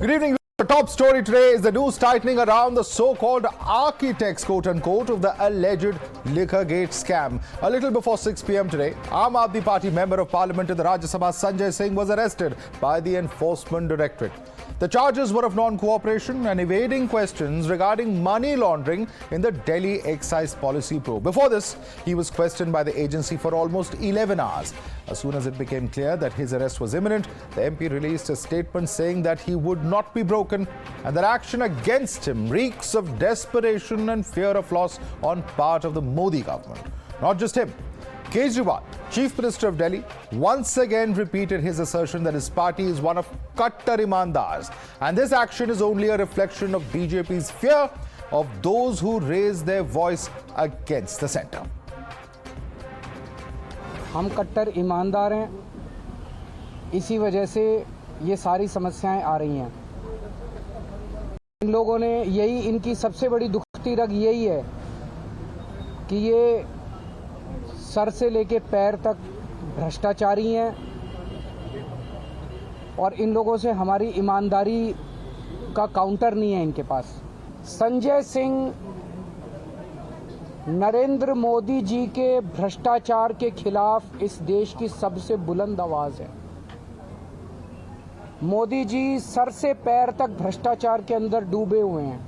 Good evening. The top story today is the news tightening around the so-called architects, quote-unquote, of the alleged Liquorgate scam. A little before 6 p.m. today, Aam Aadmi Party Member of Parliament in the Rajya Sabha Sanjay Singh was arrested by the Enforcement Directorate. The charges were of non-cooperation and evading questions regarding money laundering in the Delhi excise policy probe. Before this, he was questioned by the agency for almost 11 hours. As soon as it became clear that his arrest was imminent, the MP released a statement saying that he would not be broken and that action against him reeks of desperation and fear of loss on part of the Modi government. Not just him. Kejriwal, Chief Minister of Delhi, once again repeated his assertion that his party is one of Kattar Imandars, and this action is only a reflection of BJP's fear of those who raise their voice against the centre. हम कट्टर ईमानदार हैं, इसी वजह से ये सारी समस्याएं आ रही हैं। इन लोगों ने यही, इनकी सबसे बड़ी दुखती रग यही है कि ये सर से लेके पैर तक भ्रष्टाचारी हैं और इन लोगों से हमारी ईमानदारी का काउंटर नहीं है इनके पास। संजय सिंह नरेंद्र मोदी जी के भ्रष्टाचार के खिलाफ इस देश की सबसे बुलंद आवाज है। मोदी जी सर से पैर तक भ्रष्टाचार के अंदर डूबे हुए हैं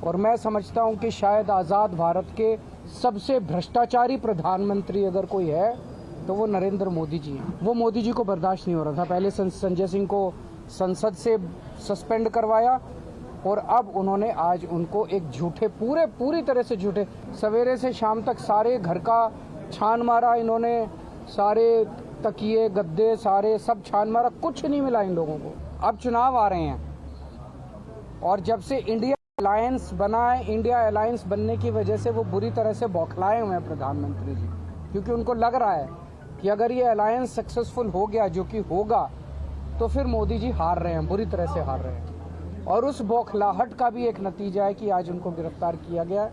और मैं समझता हूं कि शायद आज़ाद भारत के सबसे भ्रष्टाचारी प्रधानमंत्री अगर कोई है तो वो नरेंद्र मोदी जी हैं। वो मोदी जी को बर्दाश्त नहीं हो रहा था। पहले संजय सिंह को संसद से सस्पेंड करवाया और अब उन्होंने आज उनको एक झूठे, पूरी तरह से झूठे, सवेरे से शाम तक सारे घर का छान मारा इन्होंने, सारे तकिए गद्दे सारे सब छान मारा, कुछ नहीं मिला इन लोगों को। अब चुनाव आ रहे हैं और जब से इंडिया अलायंस बना है, इंडिया अलायंस बनने की वजह से वो बुरी तरह से बौखलाए हुए हैं प्रधानमंत्री जी, क्योंकि उनको लग रहा है कि अगर ये अलायंस सक्सेसफुल हो गया, जो कि होगा, तो फिर मोदी जी हार रहे हैं, बुरी तरह से हार रहे हैं। और उस बौखलाहट का भी एक नतीजा है कि आज उनको गिरफ्तार किया गया है।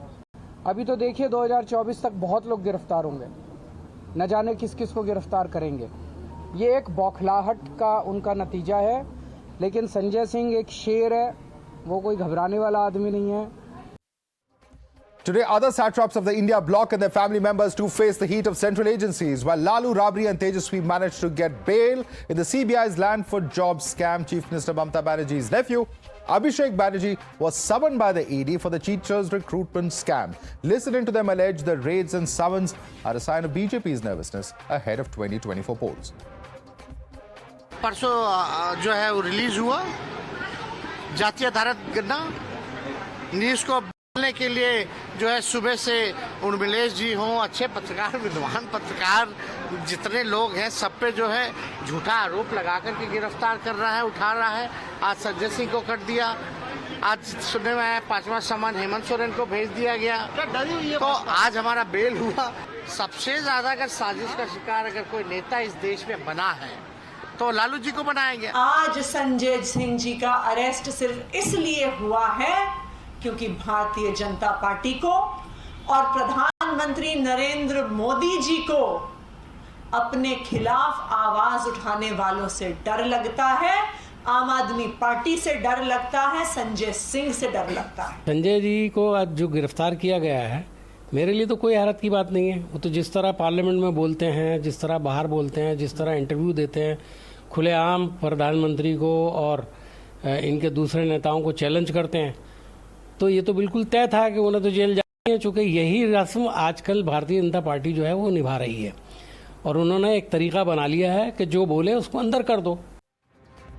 अभी तो देखिए 2024 तक बहुत लोग गिरफ्तार होंगे, न जाने किस किस को गिरफ्तार करेंगे। ये एक बौखलाहट का उनका नतीजा है। लेकिन संजय सिंह एक शेर है, वो कोई घबराने वाला आदमी नहीं है। Today, other satraps of the India bloc and their family members too face the heat of central agencies. While Lalu, Rabri and Tejaswi managed to get bail in the CBI's Land for Jobs scam, Chief Minister Mamata Banerjee's nephew, Abhishek Banerjee, was summoned by the ED for the teachers' recruitment scam. Listening to them allege the raids and summons are a sign of BJP's nervousness ahead of 2024 polls. परसों जो है वो release हुआ जातीय आधारित गन्ना news को बोलने के लिए जो है सुबह से उर्मिलेश जी हों, अच्छे पत्रकार, विद्वान पत्रकार जितने लोग हैं, सब पे जो है झूठा आरोप लगा करके गिरफ्तार कर रहा है, उठा रहा है। आज संजय सिंह को कर दिया, आज सुनने में आया 5वां सामान हेमंत सोरेन को भेज दिया गया, तो आज हमारा बेल हुआ। सबसे ज्यादा अगर साजिश का शिकार अगर कोई नेता इस देश में बना है तो लालू जी को बनाया गया। आज संजय सिंह जी का अरेस्ट सिर्फ इसलिए हुआ है क्योंकि भारतीय जनता पार्टी को और प्रधानमंत्री नरेंद्र मोदी जी को अपने खिलाफ आवाज उठाने वालों से डर लगता है, आम आदमी पार्टी से डर लगता है, संजय सिंह से डर लगता है। संजय जी को आज जो गिरफ्तार किया गया है, मेरे लिए तो कोई हैरत की बात नहीं है। वो तो जिस तरह पार्लियामेंट में बोलते हैं, जिस तरह बाहर बोलते हैं, जिस तरह इंटरव्यू देते हैं, खुलेआम प्रधानमंत्री को और इनके दूसरे नेताओं को चैलेंज करते हैं, तो ये तो बिल्कुल तय था कि उन्हें तो जेल जाना है, चूँकि यही रस्म आजकल भारतीय जनता पार्टी जो है वो निभा रही है और उन्होंने एक तरीका बना लिया है कि जो बोले उसको अंदर कर दो।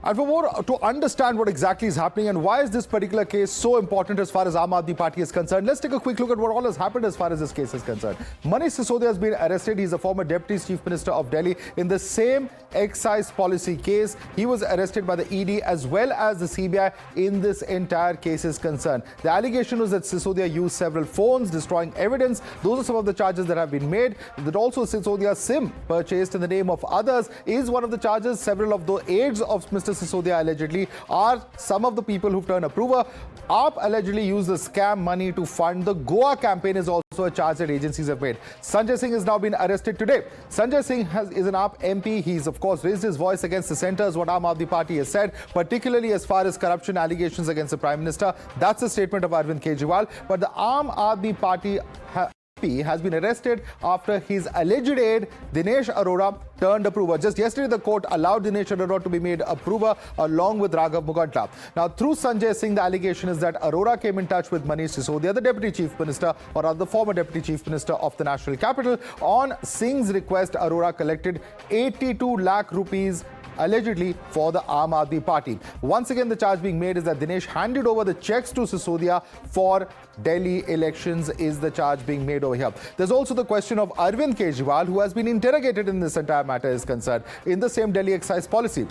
And for more to understand what exactly is happening and why is this particular case so important as far as Aam Aadmi Party is concerned, let's take a quick look at what all has happened as far as this case is concerned. Manish Sisodia has been arrested. He's a former Deputy Chief Minister of Delhi in the same excise policy case. He was arrested by the ED as well as the CBI in this entire case is concerned. The allegation was that Sisodia used several phones, destroying evidence. Those are some of the charges that have been made. That also Sisodia's SIM purchased in the name of others is one of the charges. Several of the aides of Mr. Mr. Sisodia allegedly are some of the people who've turned approver. AAP allegedly used the scam money to fund the Goa campaign is also a charge that agencies have made. Sanjay Singh has now been arrested today. Sanjay Singh is an AAP MP. He's of course raised his voice against the centre, is what Aam Aadmi Party has said, particularly as far as corruption allegations against the Prime Minister. That's the statement of Arvind Kejriwal. But the Aam Aadmi Party has been arrested after his alleged aide Dinesh Arora turned approver. Just yesterday, the court allowed Dinesh Arora to be made approver along with Raghav Mugantla. Now, through Sanjay Singh, the allegation is that Arora came in touch with Manish Sisodia, the Deputy Chief Minister, or rather the former Deputy Chief Minister of the National Capital. On Singh's request, Arora collected 82 lakh rupees allegedly for the Aam Aadmi Party. Once again, the charge being made is that Dinesh handed over the checks to Sisodia for Delhi elections is the charge being made over here. There's also the question of Arvind Kejriwal, who has been interrogated in this entire matter is concerned in the same Delhi excise policy.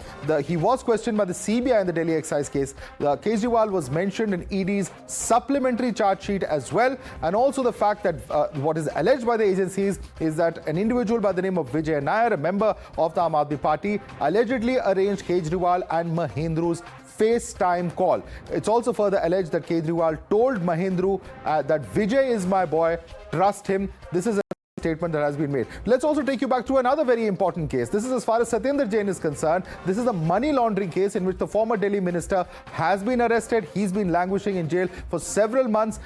He was questioned by the CBI in the Delhi excise case. Kejriwal was mentioned in ED's supplementary charge sheet as well, and also the fact that what is alleged by the agencies is that an individual by the name of Vijay Nair, a member of the Aam Aadmi Party, allegedly arranged Kejriwal and Mahendru's FaceTime call. It's also further alleged that Kejriwal told Mahendru that Vijay is my boy, trust him. This is a statement that has been made. Let's also take you back to another very important case. This is as far as Satyendra Jain is concerned. This is a money laundering case in which the former Delhi minister has been arrested. He's been languishing in jail for several months.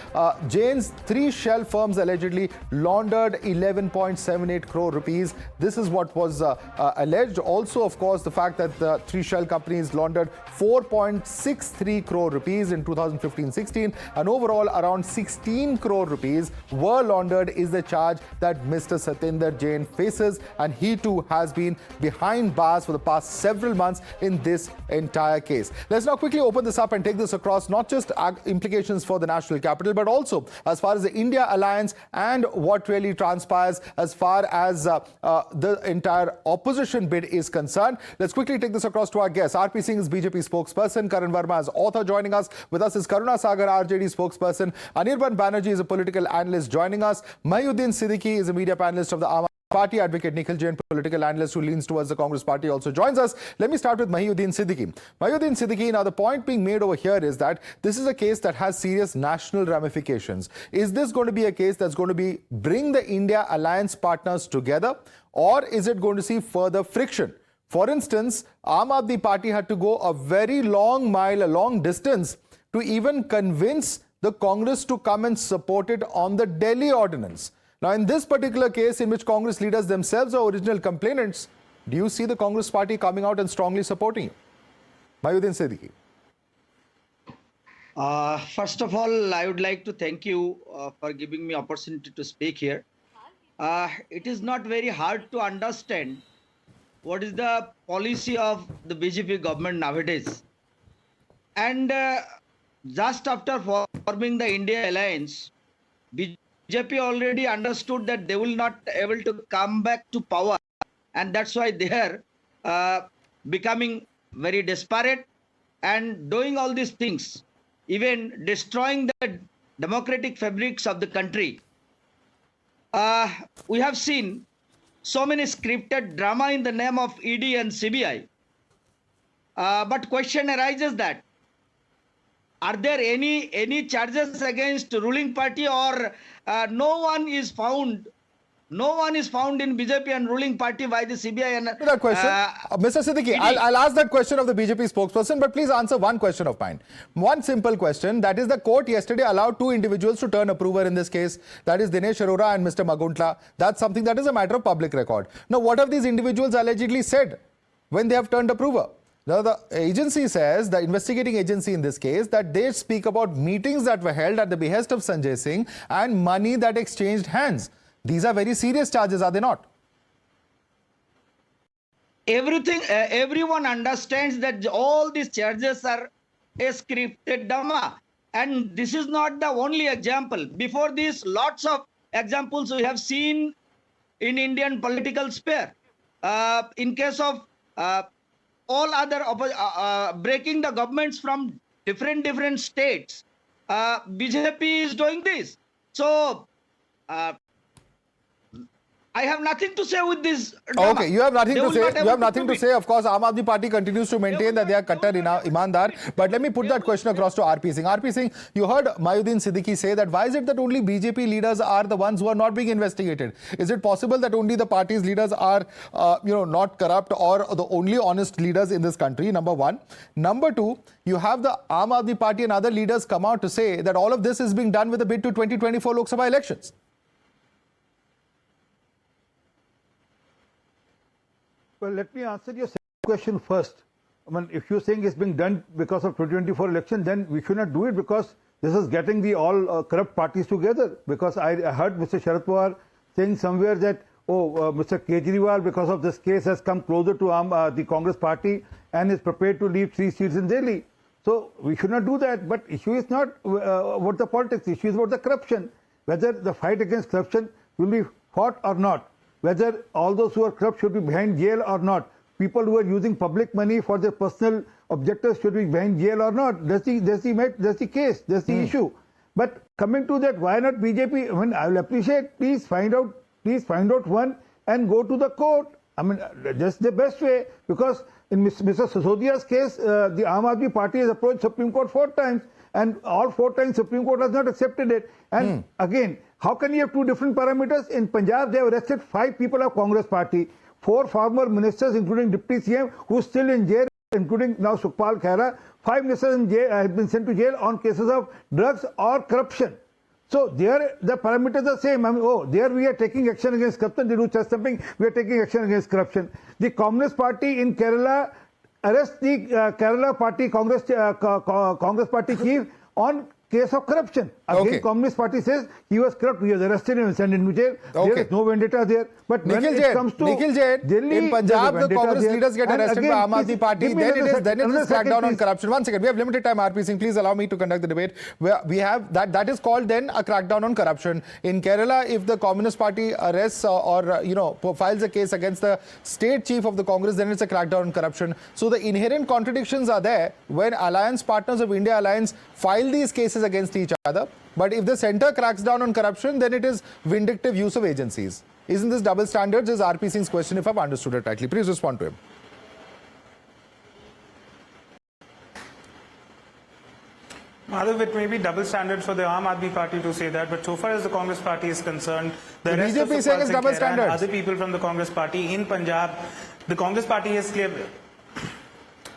Jain's 3 shell firms allegedly laundered 11.78 crore rupees. This is what was alleged. Also, of course, the fact that the 3 shell companies laundered 4.63 crore rupees in 2015-16 and overall around 16 crore rupees were laundered is the charge that Mr. Satyendra Jain faces, and he too has been behind bars for the past several months in this entire case. Let's now quickly open this up and take this across not just implications for the national capital, but also as far as the India alliance and what really transpires as far as the entire opposition bid is concerned. Let's quickly take this across to our guests. RP Singh is BJP spokesperson. Karan Verma is author joining us. With us is Karuna Sagar, RJD spokesperson. Anirban Banerjee is a political analyst joining us. Mahyuddin Siddiqui is a media panelist of the Aam Aadmi Party. Advocate Nikhil Jain, political analyst who leans towards the Congress party, also joins us. Let me start with Mahyuddin Siddiqui. Mahyuddin Siddiqui, now the point being made over here is that this is a case that has serious national ramifications. Is this going to be a case that's going to bring the India alliance partners together, or is it going to see further friction? For instance, Aam Aadmi Party had to go a very long mile, a long distance to even convince the Congress to come and support it on the Delhi ordinance. Now, in this particular case, in which Congress leaders themselves are original complainants, do you see the Congress party coming out and strongly supporting you? Mahyuddin Siddiqui. First of all, I would like to thank you for giving me opportunity to speak here. It is not very hard to understand what is the policy of the BJP government nowadays. And just after forming the India alliance, BJP already understood that they will not able to come back to power, and that's why they are becoming very desperate and doing all these things, even destroying the democratic fabrics of the country. We have seen so many scripted drama in the name of ED and CBI. But question arises that are there any charges against ruling party, or no one is found in BJP and ruling party by the CBI? And that question, Mr. Siddiqui, I'll ask that question of the BJP spokesperson, but please answer one question of mine. One simple question, that is the court yesterday allowed 2 individuals to turn approver in this case. That is Dinesh Arora and Mr. Maguntla. That's something that is a matter of public record. Now, what have these individuals allegedly said when they have turned approver? Now, the agency says, the investigating agency in this case, that they speak about meetings that were held at the behest of Sanjay Singh and money that exchanged hands. These are very serious charges, are they not? Everyone understands that all these charges are a scripted drama. And this is not the only example. Before this, lots of examples we have seen in Indian political sphere. In case of all other breaking the governments from different states, BJP is doing this. So I have nothing to say with this drama. Okay, you have nothing They to will say. not You able have to nothing to prove say. it. Of course, Aam Aadmi Party continues to maintain that they are Qattar Imandar. But let me put that question across to RP Singh. RP Singh, you heard Mayuddin Siddiqui say that why is it that only BJP leaders are the ones who are not being investigated? Is it possible that only the party's leaders are, not corrupt or the only honest leaders in this country? Number one. Number two, you have the Aam Aadmi Party and other leaders come out to say that all of this is being done with a bid to 2024 Lok Sabha elections. Well, let me answer your second question first. I mean, if you're saying it's being done because of 2024 election, then we should not do it because this is getting the all corrupt parties together. Because I heard Mr. Sharad Pawar saying somewhere that, Mr. Kejriwal, because of this case, has come closer to the Congress party and is prepared to leave 3 seats in Delhi. So we should not do that. But issue is not about the politics. Issue is about the corruption. Whether the fight against corruption will be fought or not. Whether all those who are corrupt should be behind jail or not. People who are using public money for their personal objectives should be behind jail or not. That's the case. That's the issue. But coming to that, why not BJP? I mean, I will appreciate. Please find out one and go to the court. I mean, that's the best way, because in Mr. Sisodia's case, the Aam Aadmi Party has approached Supreme Court 4 times, and all 4 times Supreme Court has not accepted it. And again, how can you have 2 different parameters? In Punjab, they have arrested 5 people of Congress party, 4 former ministers, including Deputy CM, who are still in jail, including now Sukhpal Khera. 5 ministers in jail have been sent to jail on cases of drugs or corruption. So there, the parameters are same. I mean, there we are taking action against corruption. They do chest thumping. We are taking action against corruption. The Communist Party in Kerala arrest the Kerala Party Congress Party chief on case of corruption. Again, Communist Party says he was corrupt. We have arrested him and sent him to jail. There is no vendetta there. But when it comes to Delhi, in Punjab, the Congress leaders get arrested by Aam Aadmi Party. Then it is crackdown on corruption. 1 second, we have limited time. RP Singh, please allow me to conduct the debate. We have that is called then a crackdown on corruption. In Kerala, if the Communist Party arrests or files a case against the state chief of the Congress, then it's a crackdown on corruption. So the inherent contradictions are there when alliance partners of India Alliance file these cases against each other. But if the centre cracks down on corruption, then it is vindictive use of agencies. Isn't this double standards? Is RP Singh's question, if I've understood it rightly. Please respond to him. Madhav, it may be double standards for the Aam Aadmi Party to say that, but so far as the Congress Party is concerned, the rest of BJP saying it's double standards. Other people from the Congress Party in Punjab, the Congress Party has cleared.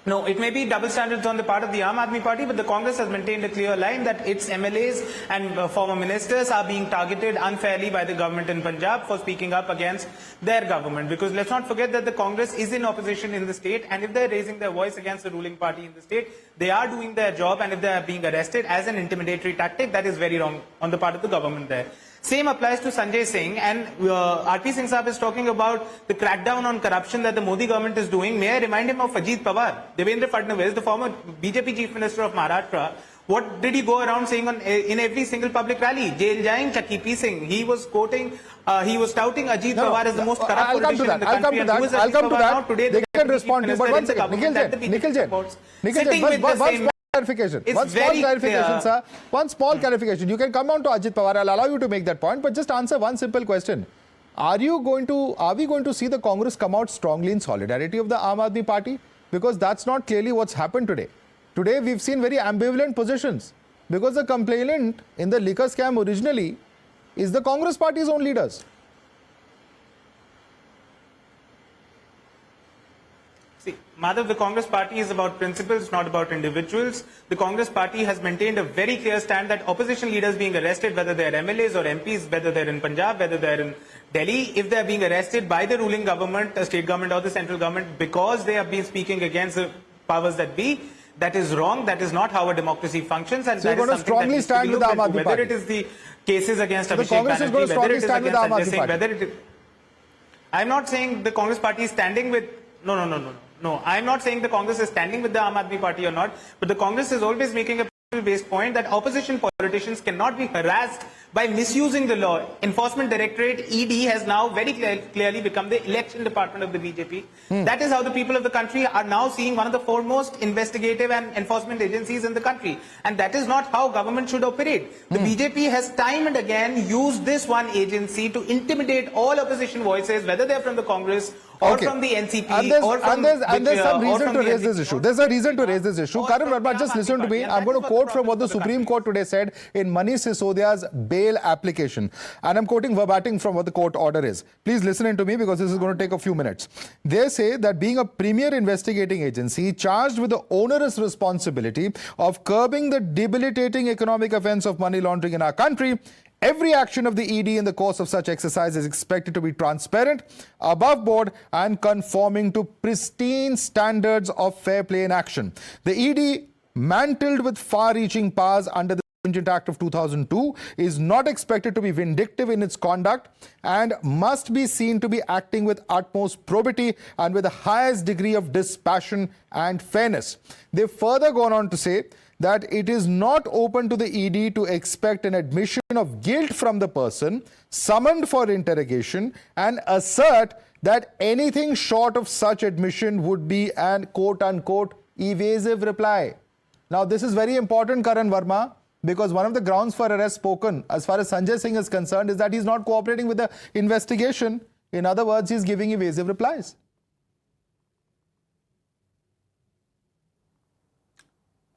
No, it may be double standards on the part of the Aam Aadmi Party, but the Congress has maintained a clear line that its MLAs and former ministers are being targeted unfairly by the government in Punjab for speaking up against their government. Because let's not forget that the Congress is in opposition in the state, and if they're raising their voice against the ruling party in the state, they are doing their job, and if they are being arrested as an intimidatory tactic, that is very wrong on the part of the government there. Same applies to Sanjay Singh, and RP Singh Saab is talking about the crackdown on corruption that the Modi government is doing. May I remind him of Ajit Pawar, Devendra Fadnavis, the former BJP Chief Minister of Maharashtra. What did he go around saying in every single public rally? Jain, Chakki Piecing. He was quoting, he was touting Ajit Pawar as the most corrupt politician in the country. I'll come to that. They can respond to you. But one second, Nikhil Jain. Clarification. One small clarification, sir. One small clarification. You can come on to Ajit Pawar. I'll allow you to make that point, but just answer one simple question. Are we going to see the Congress come out strongly in solidarity of the Aam Aadmi Party? Because that's not clearly what's happened today. Today, we've seen very ambivalent positions. Because the complainant in the liquor scam originally is the Congress Party's own leaders. See, Madhav, the Congress Party is about principles, not about individuals. The Congress Party has maintained a very clear stand that opposition leaders being arrested, whether they're MLAs or MPs, whether they're in Punjab, whether they're in Delhi, if they're being arrested by the ruling government, the state government or the central government, because they have been speaking against the powers that be, that is wrong. That is not how a democracy functions, and so that is something that needs to be looked into. Whether it is the cases against Abhishek Banerjee, whether it is against Sanjay Singh, whether it is... I'm not saying the Congress Party is standing with... No, I'm not saying the Congress is standing with the Aam Aadmi Party or not, but the Congress is always making a based point that opposition politicians cannot be harassed by misusing the law. Enforcement Directorate, ED, has now very clearly become the election department of the BJP. That is how the people of the country are now seeing one of the foremost investigative and enforcement agencies in the country. And that is not how government should operate. The BJP has time and again used this one agency to intimidate all opposition voices, whether they're from the Congress or from the NCP and there's some reason to raise this issue. There's a reason to raise this issue. Karan Verma, just listen to me. I'm going to quote from what the Supreme Court today said in Manish Sisodia's bail application. And I'm quoting verbatim from what the court order is. Please listen in to me because this is going to take a few minutes. They say that being a premier investigating agency charged with the onerous responsibility of curbing the debilitating economic offense of money laundering in our country, every action of the ED in the course of such exercise is expected to be transparent, above board, and conforming to pristine standards of fair play in action. The ED, mantled with far-reaching powers under the Stringent Act of 2002, is not expected to be vindictive in its conduct and must be seen to be acting with utmost probity and with the highest degree of dispassion and fairness. They've further gone on to say that it is not open to the ED to expect an admission of guilt from the person summoned for interrogation and assert that anything short of such admission would be an quote-unquote evasive reply. Now, this is very important, Karan Verma, because one of the grounds for arrest spoken as far as Sanjay Singh is concerned is that he's not cooperating with the investigation. In other words, he's giving evasive replies.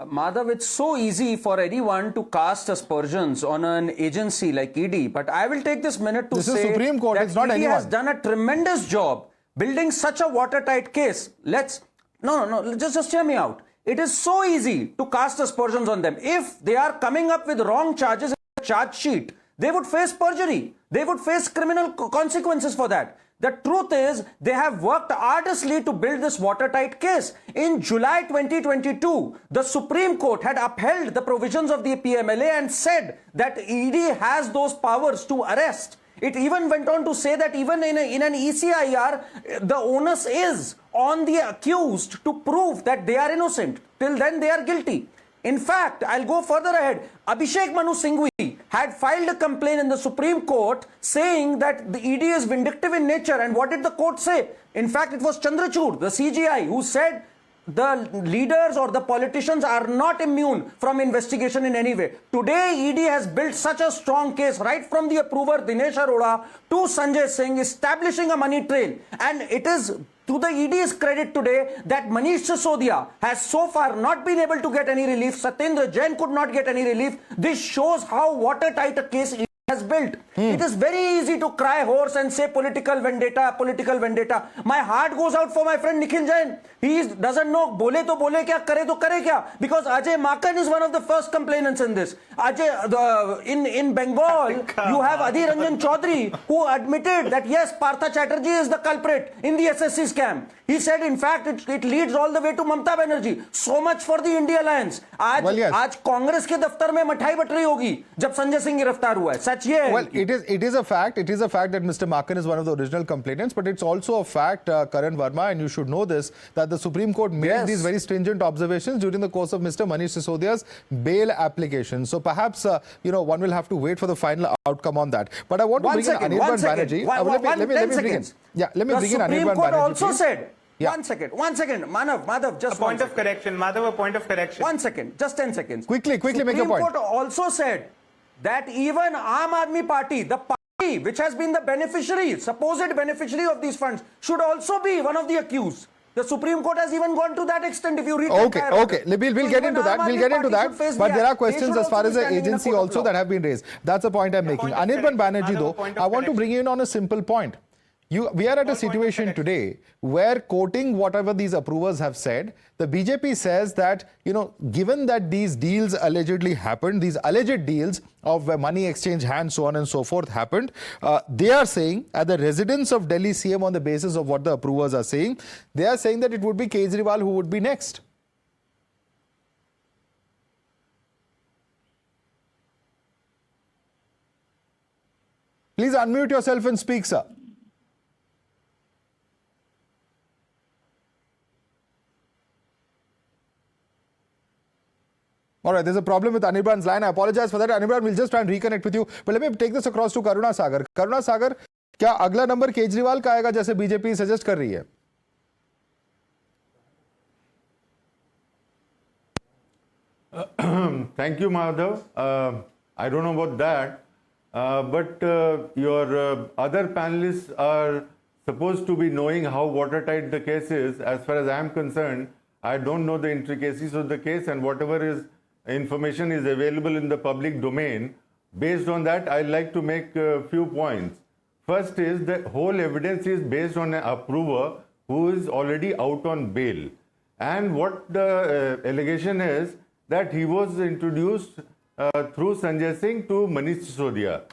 Madhav, it's so easy for anyone to cast aspersions on an agency like ED, but I will take this minute to say Supreme Court, that it's not ED anyone. has done a tremendous job building such a watertight case. Just hear me out. It is so easy to cast aspersions on them. If they are coming up with wrong charges in the charge sheet, they would face perjury. They would face criminal consequences for that. The truth is, they have worked arduously to build this watertight case. In July 2022, the Supreme Court had upheld the provisions of the PMLA and said that ED has those powers to arrest. It even went on to say that even in an ECIR, the onus is on the accused to prove that they are innocent. Till then, they are guilty. In fact, I'll go further ahead. Abhishek Manu Singhvi had filed a complaint in the Supreme Court saying that the ED is vindictive in nature. And what did the court say? In fact, it was Chandrachud, the CGI, who said the leaders or the politicians are not immune from investigation in any way. Today, ED has built such a strong case, right from the approver Dinesh Arora to Sanjay Singh, establishing a money trail. And it is to the ED's credit today that Manish Sisodia has so far not been able to get any relief. Satyendra Jain could not get any relief. This shows how watertight a case ED has built. It is very easy to cry hoarse and say political vendetta, political vendetta. My heart goes out for my friend Nikhil Jain. He doesn't know, bole to bole kya, kare to kare kya. Because Ajay Makan is one of the first complainants in this. In Bengal, you have Adhir Ranjan Chaudhary, who admitted that yes, Partha Chatterjee is the culprit in the SSC scam. He said, in fact, it leads all the way to Mamta Banerjee. So much for the India Alliance. आज कांग्रेस के दफ्तर में मिठाई but रही होगी जब संजय सिंह गिरफ्तार हुआ है. सच ये है. Well, it is a fact that Mr. Makan is one of the original complainants, but it's also a fact, Karan Verma, and you should know this, that the Supreme Court made these very stringent observations during the course of Mr. Manish Sisodia's bail application. So perhaps, one will have to wait for the final outcome on that. But I want to bring in Anirban Banerjee. Let me begin. Yeah, let me begin. The Supreme Court also said, yeah. One second. Madhav, just a point of correction. Madhav, a point of correction. 1 second, just 10 seconds. Quickly make your point. Supreme Court also said that even Aam Aadmi Party, the party which has been the supposed beneficiary of these funds, should also be one of the accused. The Supreme Court has even gone to that extent. If you read Okay. We'll get into that. But there are questions as far as the agency also that have been raised. That's the point I'm making. Anirban Banerjee, though, I want to bring you in on a simple point. We are at a situation today where, quoting whatever these approvers have said, the BJP says that, given that these deals allegedly happened, these alleged deals of money exchange hands, so on and so forth happened, they are saying, at the residence of Delhi CM, on the basis of what the approvers are saying, they are saying that it would be Kejriwal who would be next. Please unmute yourself and speak, sir. All right, there's a problem with Anirban's line. I apologize for that. Anirban, we'll just try and reconnect with you. But let me take this across to Karuna Sagar. Karuna Sagar, क्या अगला number Kejriwal का आएगा जैसे BJP suggest कर रही है? Thank you, Madhav. I don't know about that, but your other panelists are supposed to be knowing how watertight the case is. As far as I am concerned, I don't know the intricacies of the case, and whatever is information is available in the public domain. Based on that, I'd like to make a few points. First is the whole evidence is based on an approver who is already out on bail. And what the allegation is that he was introduced through Sanjay Singh to Manish Sisodia.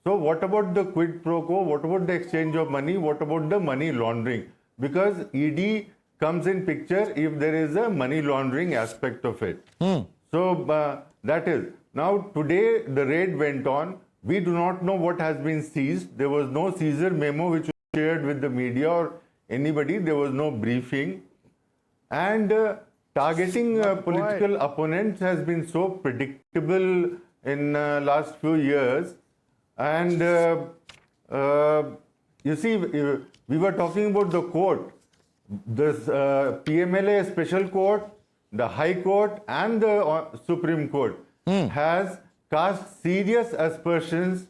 So what about the quid pro quo? What about the exchange of money? What about the money laundering? Because ED comes in picture if there is a money laundering aspect of it. So that is. Now today the raid went on. We do not know what has been seized. There was no seizure memo which was shared with the media or anybody. There was no briefing. And targeting political opponents has been so predictable in last few years. And you see, we were talking about the court. This PMLA special court, the High Court and the Supreme Court has cast serious aspersions,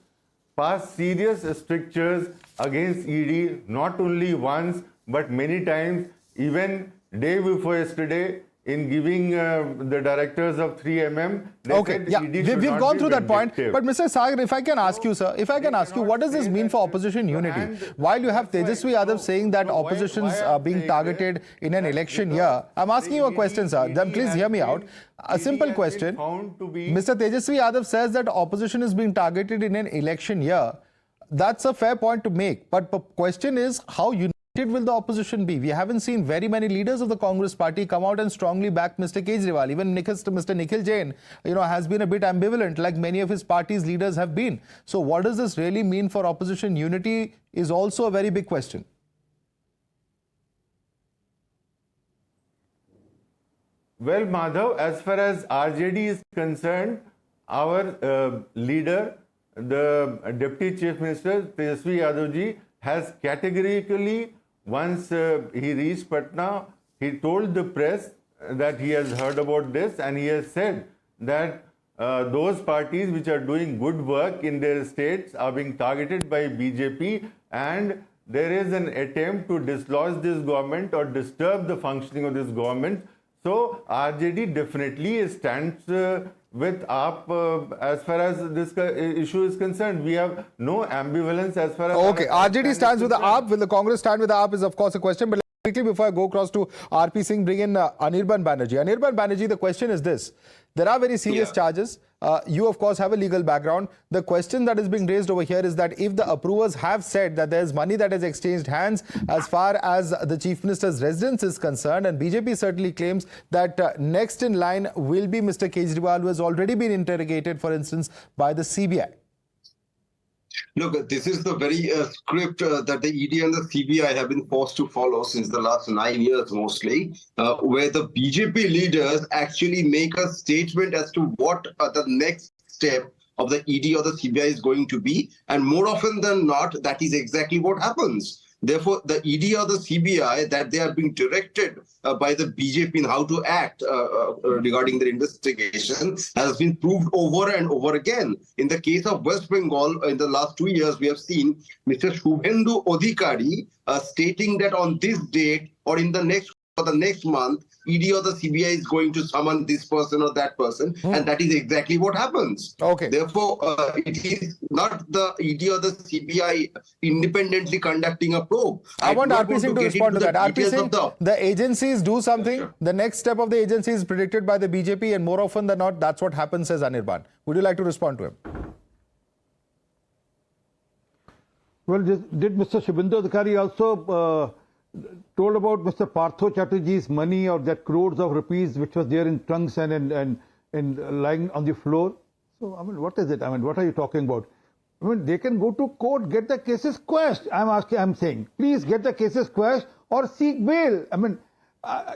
passed serious strictures against ED, not only once, but many times, even day before yesterday, in giving the directors of 3MM, okay, yeah, we've gone through that point. But Mr. Sagar, if I can ask you, sir, what does this mean for opposition unity? While you have Tejaswi Yadav saying that oppositions are being targeted in an election year, I'm asking you a question, sir. Then please hear me out. A simple question. Mr. Tejaswi Yadav says that opposition is being targeted in an election year. That's a fair point to make. But the question is, how united will the opposition be? We haven't seen very many leaders of the Congress party come out and strongly back Mr. Kejriwal. Even Mr. Nikhil Jain, has been a bit ambivalent, like many of his party's leaders have been. So what does this really mean for opposition unity is also a very big question. Well, Madhav, as far as RJD is concerned, our leader, the Deputy Chief Minister, Tejaswi Yadav ji, has categorically, once he reached Patna, he told the press that he has heard about this, and he has said that those parties which are doing good work in their states are being targeted by BJP, and there is an attempt to dislodge this government or disturb the functioning of this government. So RJD definitely stands with AAP as far as this issue is concerned. We have no ambivalence as far as... Okay, RJD stands with the AAP. Will the Congress stand with the AAP is of course a question. But quickly before I go across to RP Singh, bring in Anirban Banerjee. Anirban Banerjee, the question is this. There are very serious charges. You, of course, have a legal background. The question that is being raised over here is that if the approvers have said that there is money that has exchanged hands as far as the Chief Minister's residence is concerned, and BJP certainly claims that next in line will be Mr. Kejriwal, who has already been interrogated, for instance, by the CBI. Look, this is the very script that the ED and the CBI have been forced to follow since the last 9 years mostly, where the BJP leaders actually make a statement as to what the next step of the ED or the CBI is going to be. And more often than not, that is exactly what happens. Therefore, the ED or the CBI, that they are being directed by the BJP in how to act regarding their investigation has been proved over and over again. In the case of West Bengal, in the last 2 years, we have seen Mr. Shubhendu Adhikari stating that on this date or in the next month, ED or the CBI is going to summon this person or that person, and that is exactly what happens. Okay. Therefore, it is not the ED or the CBI independently conducting a probe. I want RP Singh to respond to that. RP Singh, the agencies do something. Sure. The next step of the agency is predicted by the BJP, and more often than not, that's what happens, says Anirban. Would you like to respond to him? Well, did Mr. Shubhendu Adhikari also told about Mr. Partho Chatterjee's money or that crores of rupees which was there in trunks and lying on the floor? So, I mean, what is it? I mean, what are you talking about? I mean, they can go to court, get the cases quashed. I'm saying, please get the cases quashed or seek bail. I mean,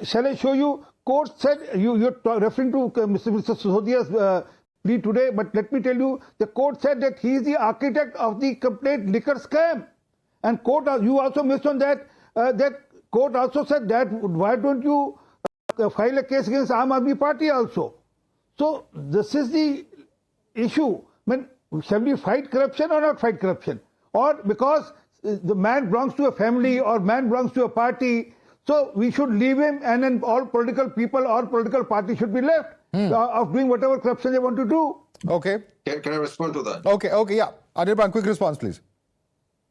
shall I show you court said, you're referring to Mr. Sisodia's plea today, but let me tell you, the court said that he is the architect of the complete liquor scam. And court, you also missed on that, that court also said that, why don't you file a case against Aam Aadmi Party also? So this is the issue. I mean, shall we fight corruption or not fight corruption? Or because the man belongs to a family or man belongs to a party, so we should leave him, and then all political people or political parties should be left of doing whatever corruption they want to do. Okay. Can I respond to that? Okay, yeah. Anirban, quick response, please.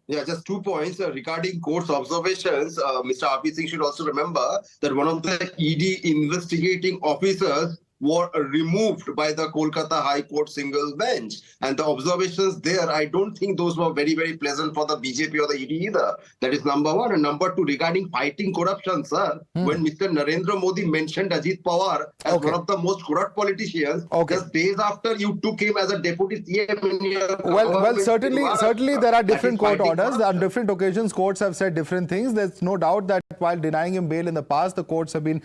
Yeah, just 2 points regarding court's observations. Mr. RP Singh should also remember that one of the ED investigating officers were removed by the Kolkata High Court single bench. And the observations there, I don't think those were very, very pleasant for the BJP or the ED either. That is number one. And number two, regarding fighting corruption, sir, when Mr. Narendra Modi mentioned Ajit Pawar as one of the most corrupt politicians, just days after you took him as a deputy CM in your Well, certainly there are different court orders. On different occasions, courts have said different things. There's no doubt that while denying him bail in the past, the courts have been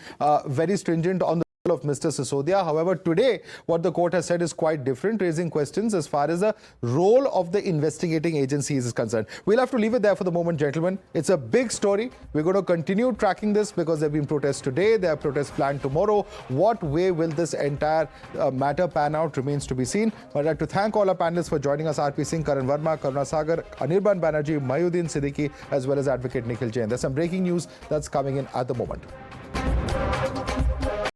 very stringent on the of Mr. Sisodia. However, today what the court has said is quite different, raising questions as far as the role of the investigating agencies is concerned. We'll have to leave it there for the moment, gentlemen. It's a big story. We're going to continue tracking this because there have been protests today. There are protests planned tomorrow. What way will this entire matter pan out remains to be seen. I'd like to thank all our panelists for joining us. RP Singh, Karan Verma, Karuna Sagar, Anirban Banerjee, Mayuddin Siddiqui, as well as Advocate Nikhil Jain. There's some breaking news that's coming in at the moment.